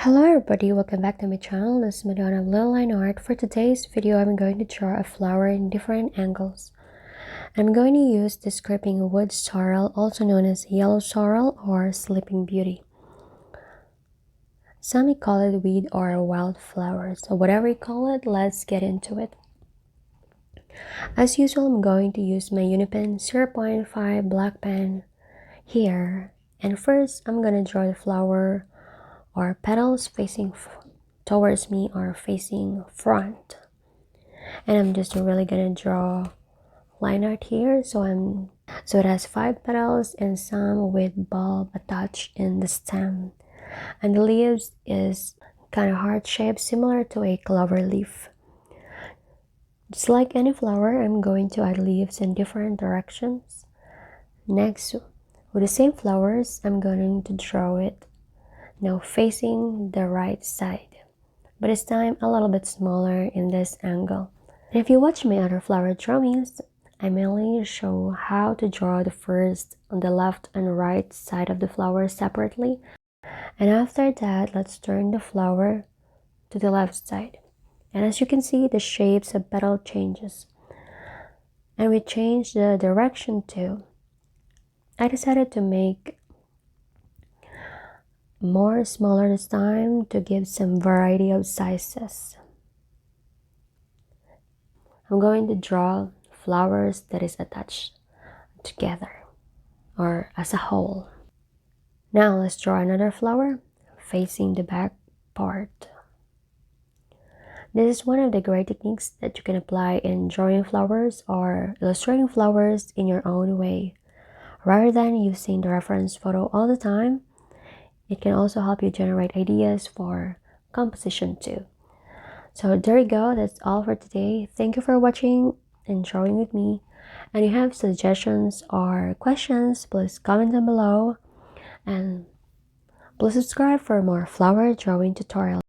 Hello everybody, welcome back to my channel. This is Madonna of Little Line Art. For today's video, I'm going to draw a flower in different angles. I'm going to use this creeping wood sorrel, also known as yellow sorrel or sleeping beauty. Some may call it weed or wildflower, so whatever you call it, let's get into it. As usual, I'm going to use my Unipen 0.5 black pen here. And first, I'm going to draw the flower or petals facing towards me or facing front, and I'm just really gonna draw line art here. So it has 5 petals and some with bulb attached in the stem, and the leaves is kind of heart shaped, similar to a clover leaf. Just like any flower, I'm going to add leaves in different directions. Next, with the same flowers, I'm going to draw it now facing the right side, but this time a little bit smaller in this angle. And if you watch my other flower drawings, I mainly show how to draw the first on the left and right side of the flower separately, and after that let's turn the flower to the left side. And as you can see, the shapes of petal changes, and we change the direction too. I decided to make more smaller this time to give some variety of sizes. I'm going to draw flowers that is attached together or as a whole. Now let's draw another flower facing the back part. This is one of the great techniques that you can apply in drawing flowers or illustrating flowers in your own way. Rather than using the reference photo all the time, it can also help you generate ideas for composition too. So there you go, that's all for today. Thank you for watching and drawing with me. And if you have suggestions or questions, please comment down below. And please subscribe for more flower drawing tutorials.